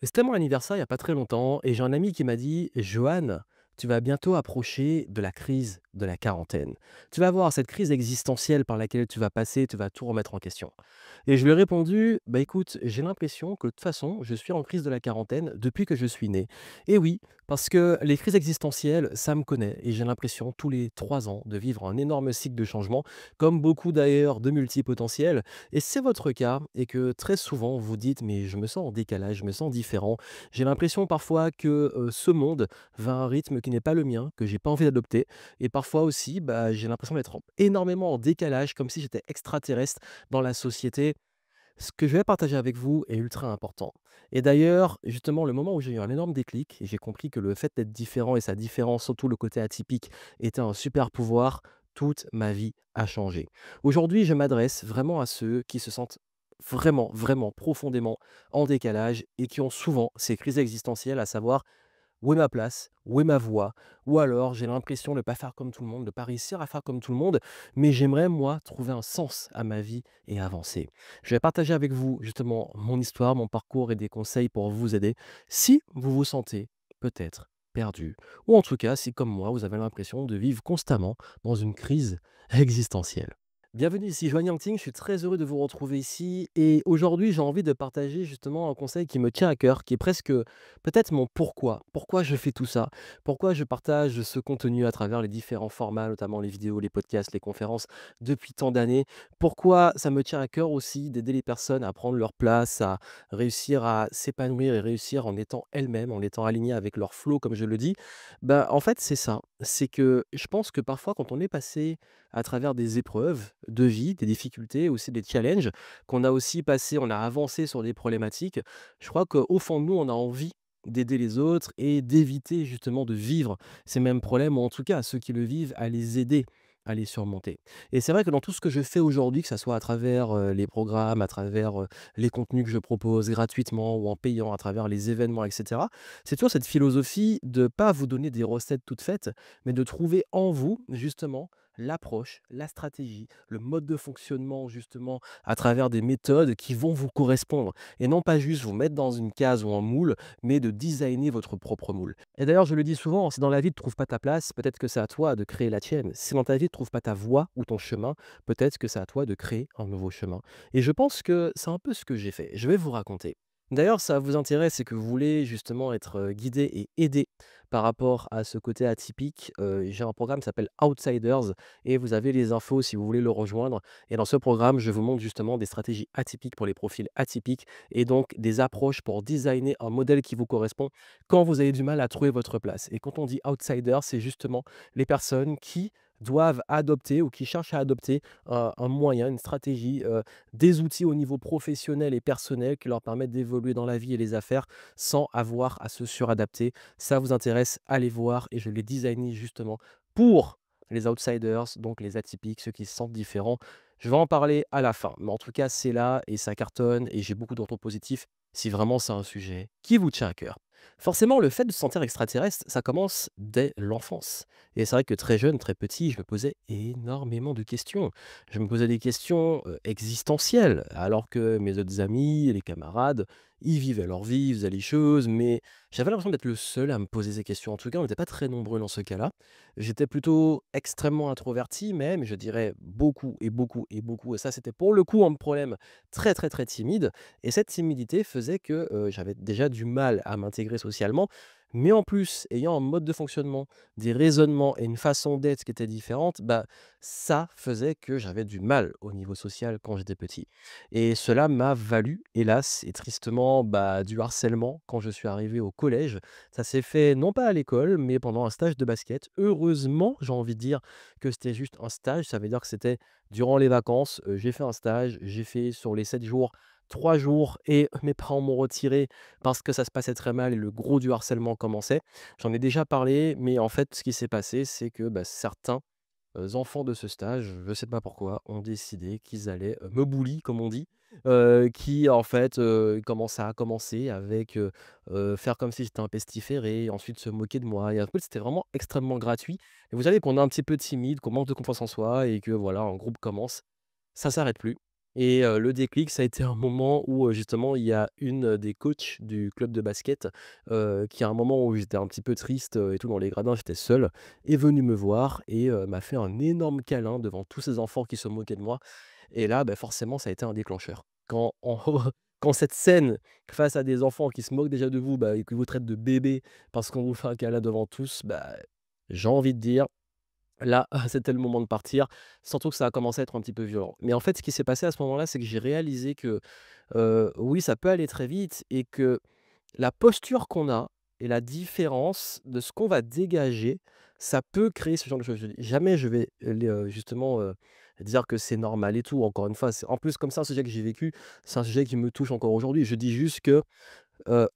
C'était mon anniversaire il y a pas très longtemps et j'ai un ami qui m'a dit: «Johan, tu vas bientôt approcher de la crise de la quarantaine. Tu vas voir cette crise existentielle par laquelle tu vas passer, tu vas tout remettre en question». Et je lui ai répondu: «Bah, écoute, j'ai l'impression que de toute façon, je suis en crise de la quarantaine depuis que je suis né». Et oui, parce que les crises existentielles, ça me connaît et j'ai l'impression tous les 3 ans de vivre un énorme cycle de changement, comme beaucoup d'ailleurs de multipotentiels. Et c'est votre cas et que très souvent vous dites: «Mais je me sens en décalage, je me sens différent. J'ai l'impression parfois que, ce monde va à un rythme qui n'est pas le mien, que j'ai pas envie d'adopter» et parfois aussi, bah, j'ai l'impression d'être énormément en décalage, comme si j'étais extraterrestre dans la société. Ce que je vais partager avec vous est ultra important. Et d'ailleurs, justement, le moment où j'ai eu un énorme déclic et j'ai compris que le fait d'être différent et sa différence, surtout le côté atypique, était un super pouvoir, toute ma vie a changé. Aujourd'hui, je m'adresse vraiment à ceux qui se sentent vraiment, vraiment profondément en décalage et qui ont souvent ces crises existentielles, à savoir où est ma place? Où est ma voix? Ou alors j'ai l'impression de ne pas faire comme tout le monde, de ne pas réussir à faire comme tout le monde, mais j'aimerais moi trouver un sens à ma vie et avancer. Je vais partager avec vous justement mon histoire, mon parcours et des conseils pour vous aider si vous vous sentez peut-être perdu ou en tout cas si comme moi vous avez l'impression de vivre constamment dans une crise existentielle. Bienvenue ici Joanne Yangting, je suis très heureux de vous retrouver ici et aujourd'hui j'ai envie de partager justement un conseil qui me tient à cœur, qui est presque peut-être mon pourquoi. Pourquoi je fais tout ça? Pourquoi je partage ce contenu à travers les différents formats, notamment les vidéos, les podcasts, les conférences, depuis tant d'années? Pourquoi ça me tient à cœur aussi d'aider les personnes à prendre leur place, à réussir à s'épanouir et réussir en étant elles-mêmes, en étant alignées avec leur flow, comme je le dis? Bah, en fait, c'est ça. C'est que je pense que parfois, quand on est passé à travers des épreuves de vie, des difficultés, aussi des challenges, qu'on a aussi passé, on a avancé sur des problématiques, je crois qu'au fond de nous, on a envie d'aider les autres et d'éviter justement de vivre ces mêmes problèmes, ou en tout cas ceux qui le vivent, à les aider à les surmonter. Et c'est vrai que dans tout ce que je fais aujourd'hui, que ça soit à travers les programmes, à travers les contenus que je propose gratuitement ou en payant, à travers les événements, etc., c'est toujours cette philosophie de ne pas vous donner des recettes toutes faites, mais de trouver en vous justement l'approche, la stratégie, le mode de fonctionnement justement à travers des méthodes qui vont vous correspondre et non pas juste vous mettre dans une case ou un moule, mais de designer votre propre moule. Et d'ailleurs, je le dis souvent, si dans la vie tu ne trouves pas ta place, peut-être que c'est à toi de créer la tienne. Si dans ta vie tu ne trouves pas ta voie ou ton chemin, peut-être que c'est à toi de créer un nouveau chemin. Et je pense que c'est un peu ce que j'ai fait. Je vais vous raconter. D'ailleurs, ça vous intéresse et que vous voulez justement être guidé et aidé par rapport à ce côté atypique, j'ai un programme qui s'appelle Outsiders et vous avez les infos si vous voulez le rejoindre. Et dans ce programme, je vous montre justement des stratégies atypiques pour les profils atypiques et donc des approches pour designer un modèle qui vous correspond quand vous avez du mal à trouver votre place. Et quand on dit outsider, c'est justement les personnes qui doivent adopter ou qui cherchent à adopter un moyen, une stratégie, des outils au niveau professionnel et personnel qui leur permettent d'évoluer dans la vie et les affaires sans avoir à se suradapter. Ça vous intéresse, allez voir et je l'ai designé justement pour les outsiders, donc les atypiques, ceux qui se sentent différents. Je vais en parler à la fin, mais en tout cas, c'est là et ça cartonne et j'ai beaucoup de retours positifs si vraiment c'est un sujet qui vous tient à cœur. Forcément, le fait de se sentir extraterrestre, ça commence dès l'enfance. Et c'est vrai que très jeune, très petit, je me posais énormément de questions. Je me posais des questions existentielles, alors que mes autres amis, les camarades, ils vivaient leur vie, ils faisaient les choses, mais j'avais l'impression d'être le seul à me poser ces questions. En tout cas, on n'était pas très nombreux dans ce cas-là. J'étais plutôt extrêmement introverti, même, je dirais beaucoup et beaucoup et beaucoup. Et ça, c'était pour le coup un problème très, très, très timide. Et cette timidité faisait que j'avais déjà du mal à m'intégrer socialement. Mais en plus, ayant un mode de fonctionnement, des raisonnements et une façon d'être qui était différente, bah, ça faisait que j'avais du mal au niveau social quand j'étais petit. Et cela m'a valu, hélas et tristement, bah, du harcèlement quand je suis arrivé au collège. Ça s'est fait non pas à l'école, mais pendant un stage de basket. Heureusement, j'ai envie de dire que c'était juste un stage. Ça veut dire que c'était durant les vacances. J'ai fait un stage. J'ai fait sur les 7 jours, 3 jours et mes parents m'ont retiré parce que ça se passait très mal et le gros du harcèlement commençait. J'en ai déjà parlé, mais en fait, ce qui s'est passé, c'est que, bah, certains enfants de ce stage, je ne sais pas pourquoi, ont décidé qu'ils allaient, me bully comme on dit, qui en fait, ça a commencé avec, faire comme si j'étais un pestiféré, ensuite se moquer de moi et en fait, c'était vraiment extrêmement gratuit et vous savez qu'on est un petit peu timide, qu'on manque de confiance en soi et que voilà, un groupe commence, ça s'arrête plus Et le déclic, ça a été un moment où, justement, il y a une, des coachs du club de basket, qui à un moment où j'étais un petit peu triste, et tout dans les gradins, j'étais seul, est venue me voir et m'a fait un énorme câlin devant tous ces enfants qui se moquaient de moi. Et là, bah, forcément, ça a été un déclencheur. Quand en quand cette scène, face à des enfants qui se moquent déjà de vous, bah, et qui vous traitent de bébé parce qu'on vous fait un câlin devant tous, bah, j'ai envie de dire, là, c'était le moment de partir, surtout que ça a commencé à être un petit peu violent. Mais en fait, ce qui s'est passé à ce moment-là, c'est que j'ai réalisé que, oui, ça peut aller très vite et que la posture qu'on a et la différence de ce qu'on va dégager, ça peut créer ce genre de choses. Jamais je vais justement, dire que c'est normal et tout. Encore une fois, c'est en plus comme c'est un sujet que j'ai vécu, c'est un sujet qui me touche encore aujourd'hui. Je dis juste que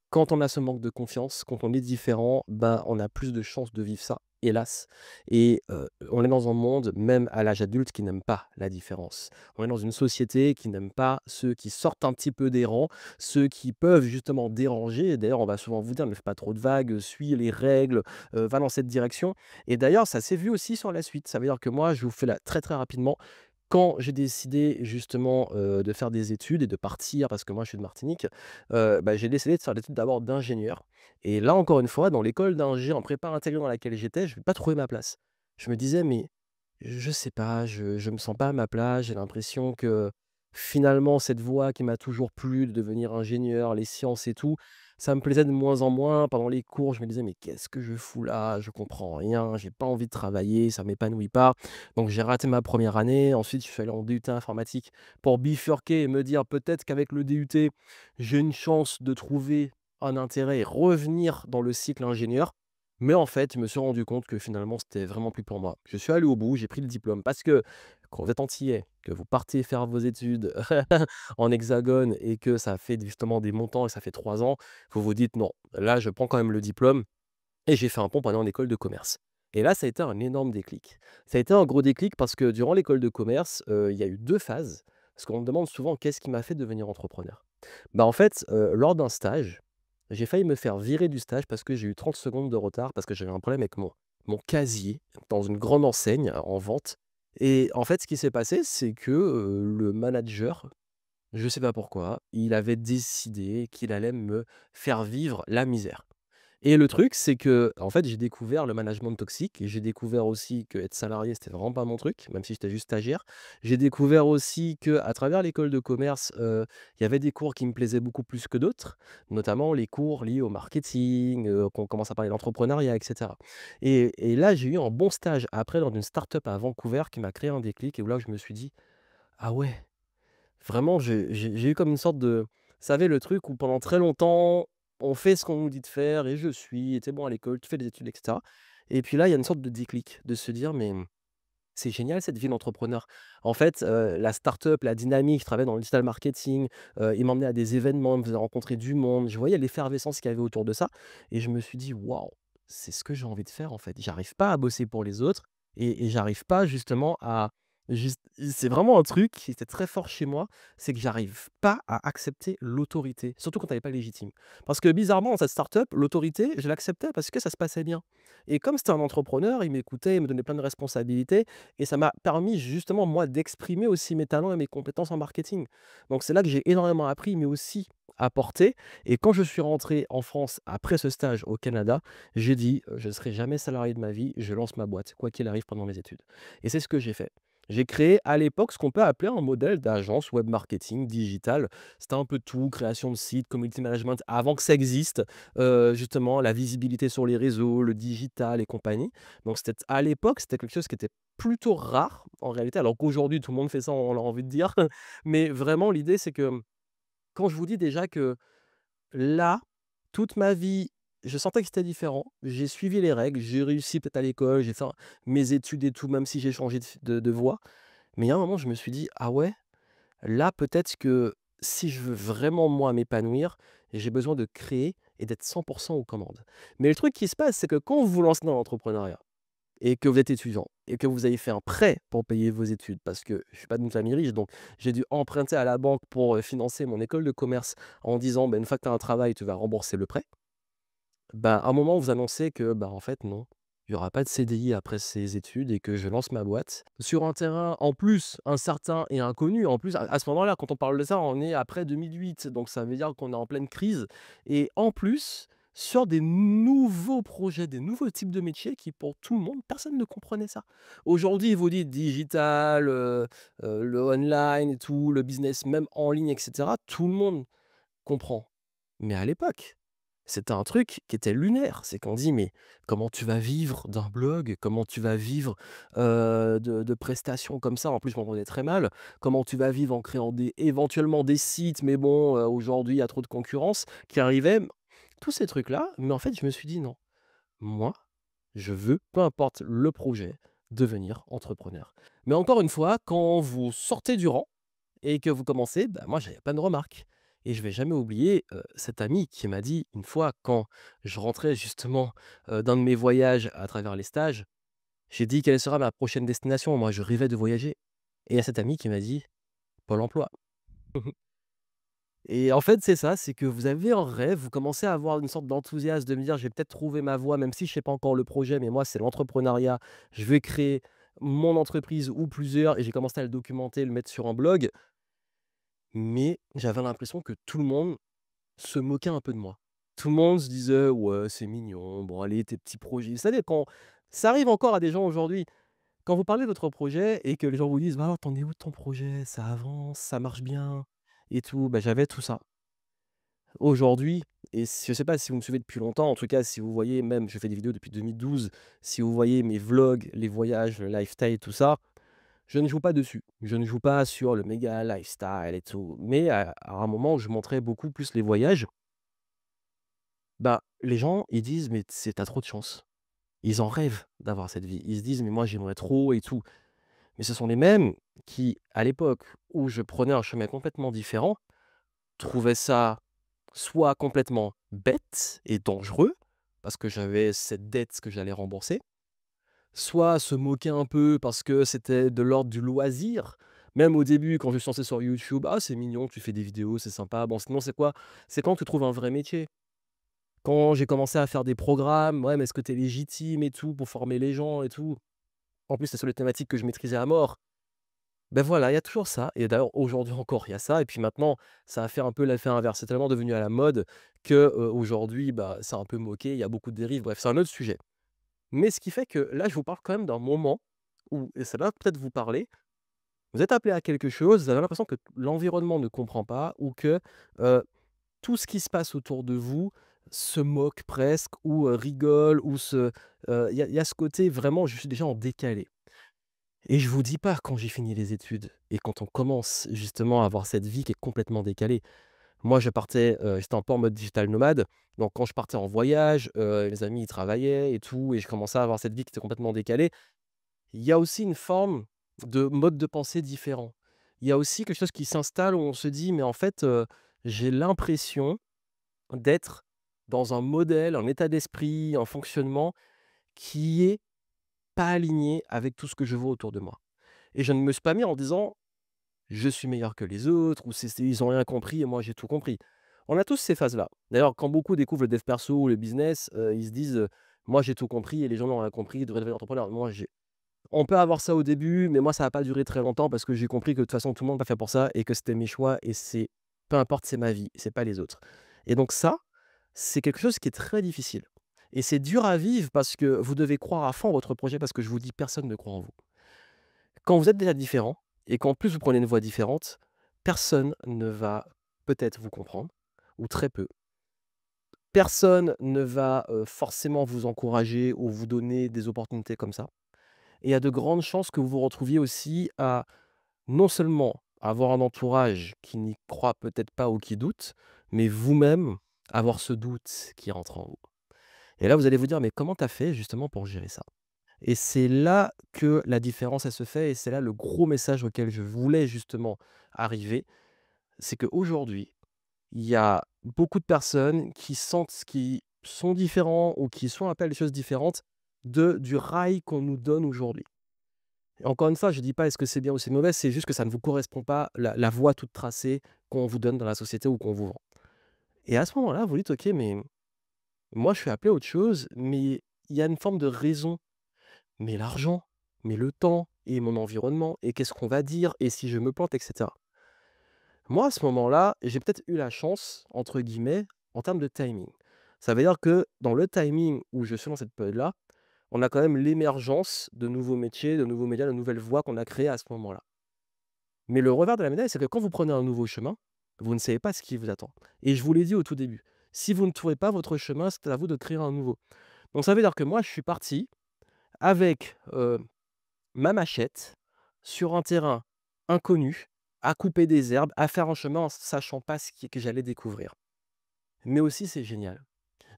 quand on a ce manque de confiance, quand on est différent, ben, on a plus de chances de vivre ça, hélas. Et on est dans un monde, même à l'âge adulte, qui n'aime pas la différence. On est dans une société qui n'aime pas ceux qui sortent un petit peu des rangs, ceux qui peuvent justement déranger. Et d'ailleurs, on va souvent vous dire: «Ne fais pas trop de vagues, suis les règles, va dans cette direction». Et d'ailleurs, ça s'est vu aussi sur la suite. Ça veut dire que moi, je vous fais là très, très rapidement, quand j'ai décidé justement, de faire des études et de partir parce que moi je suis de Martinique, bah, j'ai décidé de faire l'étude d'abord d'ingénieur. Et là encore une fois, dans l'école d'ingé en prépa intégrée dans laquelle j'étais, je n'ai pas trouvé ma place. Je me disais: «Mais je sais pas, je me sens pas à ma place, j'ai l'impression que finalement cette voie qui m'a toujours plu de devenir ingénieur, les sciences et tout, ça me plaisait de moins en moins. Pendant les cours, je me disais: «Mais qu'est-ce que je fous là? Je comprends rien, j'ai pas envie de travailler, ça m'épanouit pas». Donc j'ai raté ma première année. Ensuite, je suis allé en DUT informatique pour bifurquer et me dire: «Peut-être qu'avec le DUT, j'ai une chance de trouver un intérêt et revenir dans le cycle ingénieur». Mais en fait, je me suis rendu compte que finalement, c'était vraiment plus pour moi. Je suis allé au bout, j'ai pris le diplôme parce que quand vous êtes antillais, que vous partez faire vos études en hexagone et que ça fait justement des montants et ça fait 3 ans, vous vous dites: «Non, là, je prends quand même le diplôme». Et j'ai fait un pont pour aller en école de commerce. Et là, ça a été un énorme déclic. Ça a été un gros déclic parce que durant l'école de commerce, il y a eu 2 phases. Parce qu'on me demande souvent: «Qu'est-ce qui m'a fait devenir entrepreneur?» Bah, en fait, lors d'un stage, j'ai failli me faire virer du stage parce que j'ai eu 30 secondes de retard parce que j'avais un problème avec mon casier dans une grande enseigne en vente. Et en fait, ce qui s'est passé, c'est que, le manager, je sais pas pourquoi, il avait décidé qu'il allait me faire vivre la misère. Et le truc, c'est que en fait, j'ai découvert le management toxique et j'ai découvert aussi qu'être salarié, c'était vraiment pas mon truc, même si j'étais juste stagiaire. J'ai découvert aussi qu'à travers l'école de commerce, il y avait des cours qui me plaisaient beaucoup plus que d'autres, notamment les cours liés au marketing, qu'on commence à parler d'entrepreneuriat et cetera. Et là, j'ai eu un bon stage après dans une start-up à Vancouver qui m'a créé un déclic et où là, je me suis dit: «Ah ouais». Vraiment, j'ai eu comme une sorte de, vous savez, le truc où pendant très longtemps, on fait ce qu'on nous dit de faire et je suis, et tu bon à l'école, tu fais des études et cetera. Et puis là, il y a une sorte de déclic, de se dire: «Mais c'est génial cette vie d'entrepreneur». En fait, la start-up, la dynamique, je travaillais dans le digital marketing, il m'emmenait à des événements, il me faisait rencontrer du monde. Je voyais l'effervescence qu'il y avait autour de ça et je me suis dit: «Waouh, c'est ce que j'ai envie de faire en fait». J'arrive pas à bosser pour les autres et j'arrive pas justement à juste, c'est vraiment un truc qui était très fort chez moi, c'est que j'arrive pas à accepter l'autorité, surtout quand elle est pas légitime. Parce que bizarrement dans cette start-up, l'autorité, je l'acceptais parce que ça se passait bien. Et comme c'était un entrepreneur, il m'écoutait, il me donnait plein de responsabilités et ça m'a permis justement, moi, d'exprimer aussi mes talents et mes compétences en marketing. Donc c'est là que j'ai énormément appris, mais aussi apporté. Et quand je suis rentré en France après ce stage au Canada, j'ai dit: «Je ne serai jamais salarié de ma vie, je lance ma boîte, quoi qu'il arrive pendant mes études». Et c'est ce que j'ai fait. J'ai créé à l'époque ce qu'on peut appeler un modèle d'agence web marketing digital. C'était un peu tout, création de sites, community management, avant que ça existe, justement la visibilité sur les réseaux, le digital et compagnie. Donc c'était, à l'époque, c'était quelque chose qui était plutôt rare en réalité, alors qu'aujourd'hui tout le monde fait ça, on a envie de dire. Mais vraiment l'idée c'est que, quand je vous dis déjà que là, toute ma vie, je sentais que c'était différent. J'ai suivi les règles, j'ai réussi peut-être à l'école, j'ai fait mes études et tout, même si j'ai changé de voie. Mais il y a un moment, je me suis dit: «Ah ouais, là, peut-être que si je veux vraiment, moi, m'épanouir, j'ai besoin de créer et d'être 100 aux commandes». Mais le truc qui se passe, c'est que quand vous vous lancez dans l'entrepreneuriat et que vous êtes étudiant et que vous avez fait un prêt pour payer vos études, parce que je suis pas d'une famille riche, donc j'ai dû emprunter à la banque pour, financer mon école de commerce en disant: «Bah, une fois que tu as un travail, tu vas rembourser le prêt». Bah, à un moment, vous annoncez que, bah, en fait, non, il y aura pas de CDI après ces études et que je lance ma boîte sur un terrain, en plus, incertain et inconnu. En plus, à ce moment-là, quand on parle de ça, on est après 2008, donc ça veut dire qu'on est en pleine crise et en plus, sur des nouveaux projets, des nouveaux types de métiers qui, pour tout le monde, personne ne comprenait ça. Aujourd'hui, vous dites digital, le online et tout, le business même en ligne et cetera, tout le monde comprend. Mais à l'époque, c'était un truc qui était lunaire. C'est qu'on dit: «Mais comment tu vas vivre d'un blog? Comment tu vas vivre, de prestations comme ça?» En plus, je m'entendais très mal. «Comment tu vas vivre en créant éventuellement des sites?» Mais bon, aujourd'hui, il y a trop de concurrence qui arrivait. Tous ces trucs-là, mais en fait, je me suis dit: «Non, moi, je veux, peu importe le projet, devenir entrepreneur». Mais encore une fois, quand vous sortez du rang et que vous commencez, bah, moi, j'avais pas de remarques et je vais jamais oublier, cet ami qui m'a dit une fois quand je rentrais justement, d'un de mes voyages à travers les stages, j'ai dit: «Quelle sera ma prochaine destination?» Moi, je rêvais de voyager et il y a cet ami qui m'a dit: «Pôle emploi». Et en fait, c'est ça, c'est que vous avez un rêve, vous commencez à avoir une sorte d'enthousiasme de me dire: «Je vais peut-être trouver ma voie», même si je sais pas encore le projet, mais moi, c'est l'entrepreneuriat. Je vais créer mon entreprise ou plusieurs et j'ai commencé à le documenter, le mettre sur un blog. Mais j'avais l'impression que tout le monde se moquait un peu de moi. Tout le monde se disait: «Ouais, c'est mignon, bon allez, tes petits projets». Vous savez, quand ça arrive encore à des gens aujourd'hui, quand vous parlez de votre projet et que les gens vous disent: «Bah alors, tu es où de ton projet? Ça avance, ça marche bien?» et tout, bah, j'avais tout ça. Aujourd'hui et je sais pas si vous me suivez depuis longtemps, en tout cas, si vous voyez même je fais des vidéos depuis 2012, si vous voyez mes vlogs, les voyages, le lifestyle, tout ça, je ne joue pas dessus. Je ne joue pas sur le méga lifestyle et tout. Mais à un moment où je montrais beaucoup plus les voyages, bah, les gens, ils disent: «Mais c'est tu trop de chance». Ils en rêvent d'avoir cette vie. Ils se disent: «Mais moi, j'aimerais trop et tout». Mais ce sont les mêmes qui, à l'époque où je prenais un chemin complètement différent, trouvaient ça soit complètement bête et dangereux, parce que j'avais cette dette que j'allais rembourser, soit se moquer un peu parce que c'était de l'ordre du loisir. Même au début, quand je suis lancé sur YouTube: «Ah, c'est mignon, tu fais des vidéos, c'est sympa». Bon, sinon, c'est quoi? C'est quand tu trouves un vrai métier. Quand j'ai commencé à faire des programmes: «Ouais, mais est-ce que tu es légitime et tout pour former les gens et tout?» En plus, c'est sur les thématiques que je maîtrisais à mort. Ben voilà, il y a toujours ça et d'ailleurs aujourd'hui encore, il y a ça et puis maintenant, ça a fait un peu l'effet inverse. C'est tellement devenu à la mode que, aujourd'hui, bah, c'est un peu moqué, il y a beaucoup de dérives, bref, c'est un autre sujet. Mais ce qui fait que là, je vous parle quand même d'un moment où et ça va peut-être vous parler, vous êtes appelé à quelque chose, vous avez l'impression que l'environnement ne comprend pas ou que, heu, tout ce qui se passe autour de vous se moque presque ou, rigole ou il y a ce côté vraiment je suis déjà en décalé. Et je vous dis pas quand j'ai fini les études et quand on commence justement à avoir cette vie qui est complètement décalée. Moi je partais, j'étais un peu en mode digital nomade, donc quand je partais en voyage, mes amis ils travaillaient et tout et je commençais à avoir cette vie qui était complètement décalée. Il y a aussi une forme de mode de pensée différent. Il y a aussi quelque chose qui s'installe où on se dit: «Mais en fait, j'ai l'impression d'être dans un modèle, un état d'esprit, un fonctionnement qui est pas aligné avec tout ce que je vois autour de moi». Et je ne me suis pas mis en disant: «Je suis meilleur que les autres» ou c'est «Ils ont rien compris et moi j'ai tout compris». On a tous ces phases-là. D'ailleurs, quand beaucoup découvrent le dev perso ou le business, ils se disent, «Moi j'ai tout compris et les gens n'ont rien compris, ils devraient devenir entrepreneur». Moi j'ai On peut avoir ça au début, mais moi ça va pas durer très longtemps parce que j'ai compris que de toute façon tout le monde pas fait pour ça et que c'était mes choix et c'est peu importe, c'est ma vie, c'est pas les autres. Et donc ça, c'est quelque chose qui est très difficile et c'est dur à vivre parce que vous devez croire à fond en votre projet parce que je vous dis, personne ne croit en vous. Quand vous êtes déjà différent et qu'en plus vous prenez une voie différente, personne ne va peut-être vous comprendre ou très peu. Personne ne va, forcément vous encourager ou vous donner des opportunités comme ça et il y a de grandes chances que vous vous retrouviez aussi à non seulement avoir un entourage qui n'y croit peut-être pas ou qui doute, mais vous-même avoir ce doute qui rentre en vous. Et là, vous allez vous dire: «Mais comment tu as fait justement pour gérer ça?» Et c'est là que la différence, elle se fait et c'est là le gros message auquel je voulais justement arriver. C'est qu'aujourd'hui, il y a beaucoup de personnes qui sentent qui sont différents ou qui sont appelés à des choses différentes du rail qu'on nous donne aujourd'hui. Et encore une fois, je ne dis pas est-ce que c'est bien ou c'est mauvais, c'est juste que ça ne vous correspond pas, la voie toute tracée qu'on vous donne dans la société ou qu'on vous vend. Et à ce moment-là, vous dites: «OK, mais moi, je suis appelé à autre chose, mais il y a une forme de raison. Mais l'argent, mais le temps et mon environnement et qu'est-ce qu'on va dire et si je me plante et cetera. Moi, à ce moment-là, j'ai peut-être eu «la chance» entre guillemets, en termes de timing. Ça veut dire que dans le timing où je suis dans cette période-là, on a quand même l'émergence de nouveaux métiers, de nouveaux médias, de nouvelles voies qu'on a créées à ce moment-là. Mais le revers de la médaille, c'est que quand vous prenez un nouveau chemin, vous ne savez pas ce qui vous attend. Et je vous l'ai dit au tout début, si vous ne trouvez pas votre chemin, c'est à vous de créer un nouveau. Donc ça veut dire que moi, je suis parti avec, ma machette, sur un terrain inconnu, à couper des herbes, à faire un chemin en sachant pas ce que j'allais découvrir. Mais aussi c'est génial.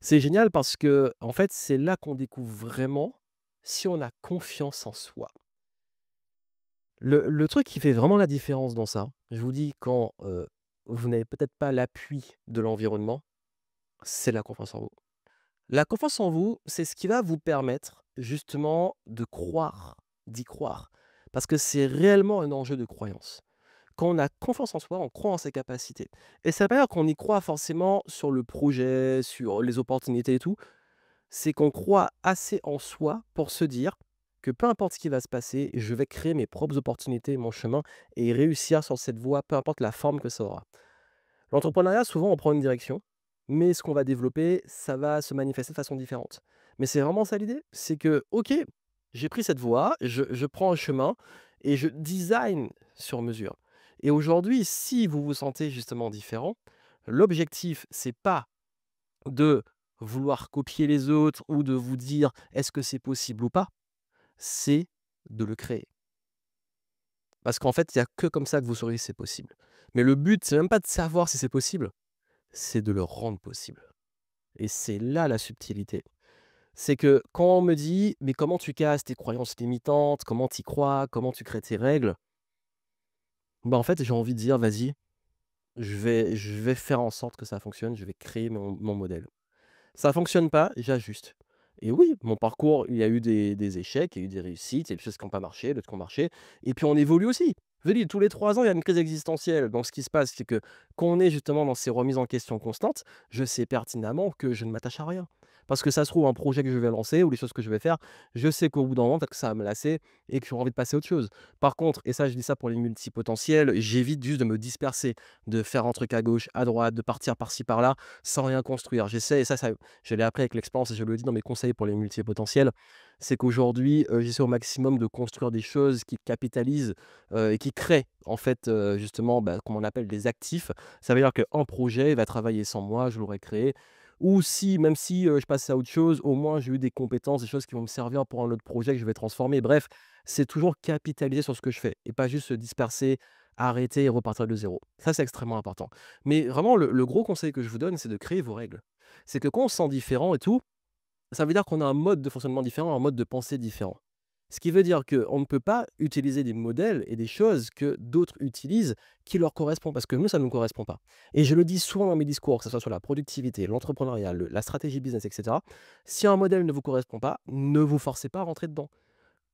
C'est génial parce que en fait, c'est là qu'on découvre vraiment si on a confiance en soi. Le truc qui fait vraiment la différence dans ça, je vous dis quand, vous n'avez peut-être pas l'appui de l'environnement, c'est la confiance en vous. La confiance en vous, c'est ce qui va vous permettre justement de croire, d'y croire. Parce que c'est réellement un enjeu de croyance. Quand on a confiance en soi, on croit en ses capacités. Et ça veut pas dire qu'on y croit forcément sur le projet, sur les opportunités et tout. C'est qu'on croit assez en soi pour se dire que peu importe ce qui va se passer, je vais créer mes propres opportunités, mon chemin et réussir sur cette voie, peu importe la forme que ça aura. L'entrepreneuriat, souvent, on prend une direction, mais ce qu'on va développer, ça va se manifester de façon différente. Mais c'est vraiment ça l'idée, c'est que, ok, j'ai pris cette voie, je prends un chemin et je design sur mesure. Et aujourd'hui, si vous vous sentez justement différent, l'objectif, c'est pas de vouloir copier les autres ou de vous dire est-ce que c'est possible ou pas, c'est de le créer. Parce qu'en fait, il y a que comme ça que vous saurez si c'est possible. Mais le but, c'est même pas de savoir si c'est possible, c'est de le rendre possible. Et c'est là la subtilité. C'est que quand on me dit: «Mais comment tu casses tes croyances limitantes? Comment tu y crois? Comment tu crées tes règles?» Bah, en fait, j'ai envie de dire: «Vas-y, je vais faire en sorte que ça fonctionne, je vais créer mon modèle». Ça fonctionne pas, j'ajuste. Et oui, mon parcours, il y a eu des échecs, il y a eu des réussites, il y a des choses qui ont pas marché, d'autres qui ont marché et puis on évolue aussi. Je vous dis, tous les 3 ans, il y a une crise existentielle. Donc ce qui se passe, c'est que quand on est justement dans ces remises en question constantes, je sais pertinemment que je ne m'attache à rien. Parce que ça se trouve, un projet que je vais lancer ou les choses que je vais faire, je sais qu'au bout d'un moment, peut-être que ça va me lasser et que j'aurai envie de passer à autre chose. Par contre, et ça, je dis ça pour les multipotentiels, j'évite juste de me disperser, de faire un truc à gauche, à droite, de partir par-ci par-là, sans rien construire. J'essaie, et ça, je l'ai appris avec l'expérience et je le dis dans mes conseils pour les multipotentiels, c'est qu'aujourd'hui, j'essaie au maximum de construire des choses qui capitalisent, et qui créent en fait, justement, bah, comme on appelle des actifs. Ça veut dire qu'un projet il va travailler sans moi, je l'aurais créé ou si même si, je passe à autre chose, au moins j'ai eu des compétences, des choses qui vont me servir pour un autre projet que je vais transformer. Bref, c'est toujours capitaliser sur ce que je fais et pas juste se disperser, arrêter et repartir de zéro. Ça, c'est extrêmement important. Mais vraiment le gros conseil que je vous donne, c'est de créer vos règles. C'est que quand on se sent différent et tout, ça veut dire qu'on a un mode de fonctionnement différent, un mode de pensée différent. Ce qui veut dire qu'on ne peut pas utiliser des modèles et des choses que d'autres utilisent qui leur correspondent, parce que nous, ça ne nous correspond pas. Et je le dis souvent dans mes discours, que ce soit sur la productivité, l'entrepreneuriat, la stratégie business, etc. Si un modèle ne vous correspond pas, ne vous forcez pas à rentrer dedans.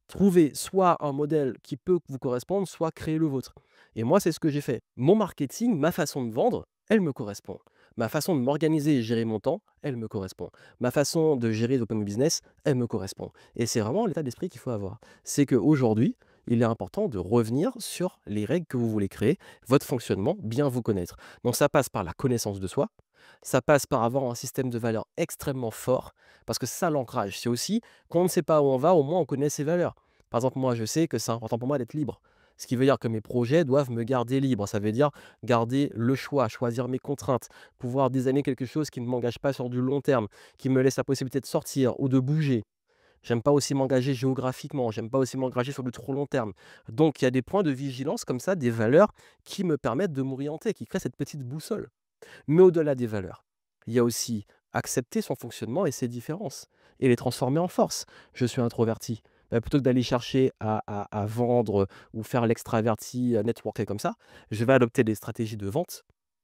Trouvez soit un modèle qui peut vous correspondre, soit créez le vôtre. Et moi, c'est ce que j'ai fait. Mon marketing, ma façon de vendre, elle me correspond. Ma façon de m'organiser et gérer mon temps, elle me correspond. Ma façon de gérer mon business, elle me correspond. Et c'est vraiment l'état d'esprit qu'il faut avoir. C'est qu'aujourd'hui, il est important de revenir sur les règles que vous voulez créer, votre fonctionnement, bien vous connaître. Donc ça passe par la connaissance de soi, ça passe par avoir un système de valeurs extrêmement fort, parce que ça, l'ancrage, c'est aussi quand on ne sait pas où on va, au moins on connaît ses valeurs. Par exemple, moi, je sais que c'est important pour moi d'être libre. Ce qui veut dire que mes projets doivent me garder libre. Ça veut dire garder le choix, choisir mes contraintes, pouvoir designer quelque chose qui ne m'engage pas sur du long terme, qui me laisse la possibilité de sortir ou de bouger. J'aime pas aussi m'engager géographiquement, j'aime pas aussi m'engager sur du trop long terme. Donc il y a des points de vigilance comme ça, des valeurs qui me permettent de m'orienter, qui créent cette petite boussole. Mais au-delà des valeurs, il y a aussi accepter son fonctionnement et ses différences et les transformer en force. Je suis introverti. Bah, plutôt que d'aller chercher à vendre ou faire l'extraverti, networker comme ça, je vais adopter des stratégies de vente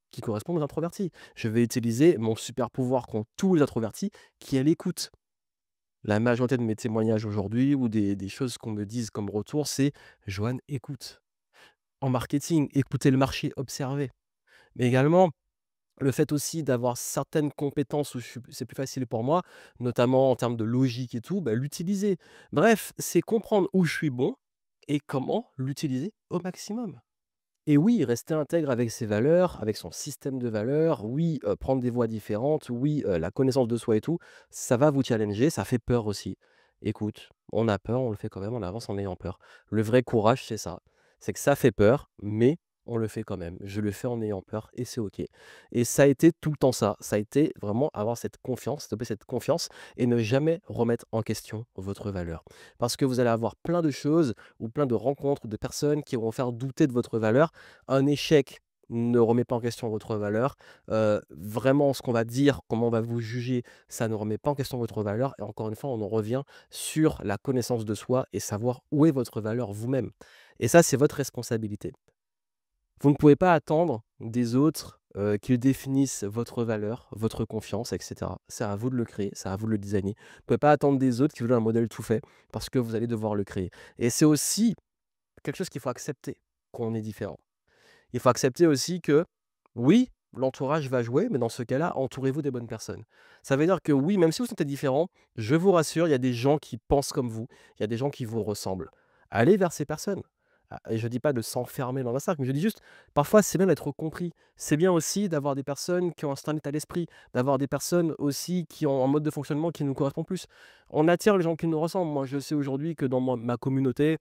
qui correspondent aux introvertis. Je vais utiliser mon super pouvoir qu'ont tous les introvertis, qui est l'écoute. La majorité de mes témoignages aujourd'hui ou des choses qu'on me dise comme retour, c'est: «Joanne, écoute». En marketing, écoutez le marché, observez. Mais également Le fait aussi d'avoir certaines compétences où c'est plus facile pour moi, notamment en termes de logique et tout, bah, l'utiliser. Bref, c'est comprendre où je suis bon et comment l'utiliser au maximum. Et oui, rester intègre avec ses valeurs, avec son système de valeurs, oui, prendre des voies différentes, oui, la connaissance de soi et tout, ça va vous challenger, ça fait peur aussi. Écoute, on a peur, on le fait quand même, on avance en ayant peur. Le vrai courage, c'est ça. C'est que ça fait peur, mais on le fait quand même. Je le fais en ayant peur et c'est OK. Et ça a été tout le temps ça. Ça a été vraiment avoir cette confiance, stopper cette confiance et ne jamais remettre en question votre valeur. Parce que vous allez avoir plein de choses ou plein de rencontres de personnes qui vont faire douter de votre valeur. Un échec ne remet pas en question votre valeur. Vraiment, ce qu'on va dire, comment on va vous juger, ça ne remet pas en question votre valeur. Et encore une fois, on en revient sur la connaissance de soi et savoir où est votre valeur vous-même. Et ça, c'est votre responsabilité. Vous ne pouvez pas attendre des autres qu'ils définissent votre valeur, votre confiance, etc. C'est à vous de le créer, c'est à vous de le designer. Vous ne pouvez pas attendre des autres qui vous donnent un modèle tout fait parce que vous allez devoir le créer. Et c'est aussi quelque chose qu'il faut accepter, qu'on est différent. Il faut accepter aussi que, oui, l'entourage va jouer, mais dans ce cas-là, entourez-vous des bonnes personnes. Ça veut dire que oui, même si vous sentez différent, je vous rassure, il y a des gens qui pensent comme vous, il y a des gens qui vous ressemblent. Allez vers ces personnes. Ah, et je ne dis pas de s'enfermer dans un cercle, mais je dis juste, parfois c'est bien d'être compris. C'est bien aussi d'avoir des personnes qui ont un certain état d'esprit, d'avoir des personnes aussi qui ont un mode de fonctionnement qui nous correspond plus. On attire les gens qui nous ressemblent. Moi, je sais aujourd'hui que dans ma communauté,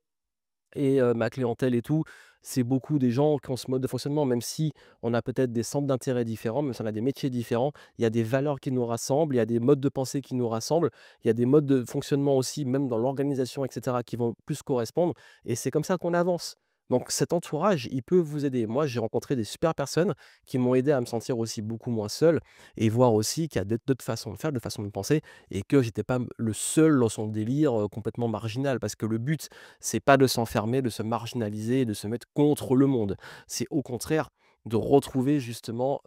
et ma clientèle et tout, c'est beaucoup des gens qui ont ce mode de fonctionnement, même si on a peut-être des centres d'intérêt différents, même si on a des métiers différents, il y a des valeurs qui nous rassemblent, il y a des modes de pensée qui nous rassemblent, il y a des modes de fonctionnement aussi, même dans l'organisation et cetera, qui vont plus correspondre et c'est comme ça qu'on avance. Donc cet entourage, il peut vous aider. Moi, j'ai rencontré des super personnes qui m'ont aidé à me sentir aussi beaucoup moins seul et voir aussi qu'il y a d'autres façons de faire, d'autres façons de penser et que j'étais pas le seul dans son délire, complètement marginal. Parce que le but, c'est pas de s'enfermer, de se marginaliser et de se mettre contre le monde. C'est au contraire de retrouver justement,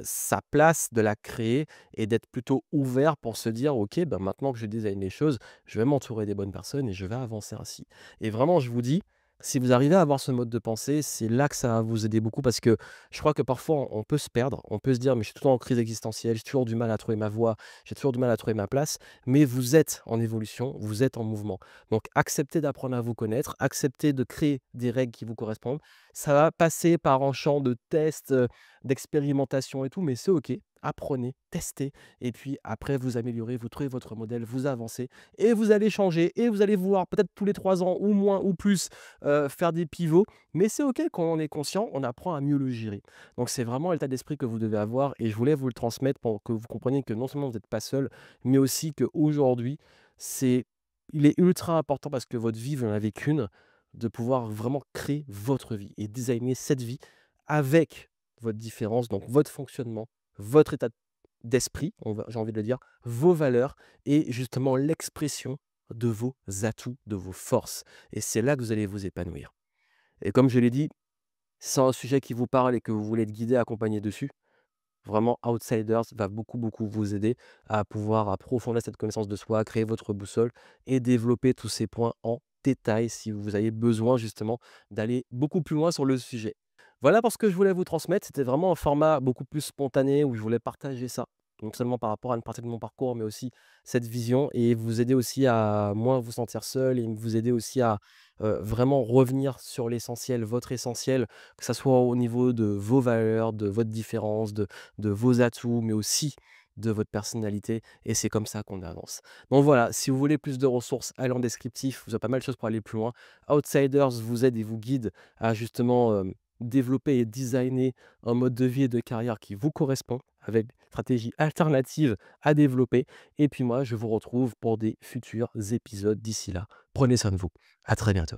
sa place, de la créer et d'être plutôt ouvert pour se dire: «OK, ben, maintenant que je design les choses, je vais m'entourer des bonnes personnes et je vais avancer ainsi». Et vraiment, je vous dis, si vous arrivez à avoir ce mode de pensée, c'est là que ça va vous aider beaucoup parce que je crois que parfois on peut se perdre, on peut se dire: «Mais je suis tout le temps en crise existentielle, j'ai toujours du mal à trouver ma voie, j'ai toujours du mal à trouver ma place». Mais vous êtes en évolution, vous êtes en mouvement. Donc acceptez d'apprendre à vous connaître, acceptez de créer des règles qui vous correspondent. Ça va passer par un champ de tests, d'expérimentation et tout, mais c'est OK. Apprenez, testez et puis après vous améliorez, vous trouvez votre modèle, vous avancez et vous allez changer et vous allez voir peut-être tous les 3 ans ou moins ou plus, faire des pivots. Mais c'est OK quand on est conscient, on apprend à mieux le gérer. Donc c'est vraiment l'état d'esprit que vous devez avoir et je voulais vous le transmettre pour que vous compreniez que non seulement vous n'êtes pas seul, mais aussi qu'aujourd'hui, c'est il est ultra important parce que votre vie, vous n'en avez qu'une, de pouvoir vraiment créer votre vie et designer cette vie avec votre différence, donc votre fonctionnement, votre état d'esprit, j'ai envie de le dire, vos valeurs et justement l'expression de vos atouts, de vos forces. Et c'est là que vous allez vous épanouir. Et comme je l'ai dit, si c'est un sujet qui vous parle et que vous voulez être guidé, accompagné dessus, vraiment, Outsiders va beaucoup, beaucoup vous aider à pouvoir approfondir cette connaissance de soi, créer votre boussole et développer tous ces points en détail si vous avez besoin justement d'aller beaucoup plus loin sur le sujet. Voilà pour ce que je voulais vous transmettre. C'était vraiment un format beaucoup plus spontané où je voulais partager ça. Non seulement par rapport à une partie de mon parcours, mais aussi cette vision et vous aider aussi à moins vous sentir seul et vous aider aussi à vraiment revenir sur l'essentiel, votre essentiel, que ça soit au niveau de vos valeurs, de votre différence, de vos atouts, mais aussi de votre personnalité et c'est comme ça qu'on avance. Donc voilà, si vous voulez plus de ressources, allez en descriptif, vous avez pas mal de choses pour aller plus loin. Outsiders vous aide et vous guide à justement, développer et designer un mode de vie et de carrière qui vous correspond, avec des stratégies alternatives à développer et puis moi, je vous retrouve pour des futurs épisodes. D'ici là, prenez soin de vous. À très bientôt.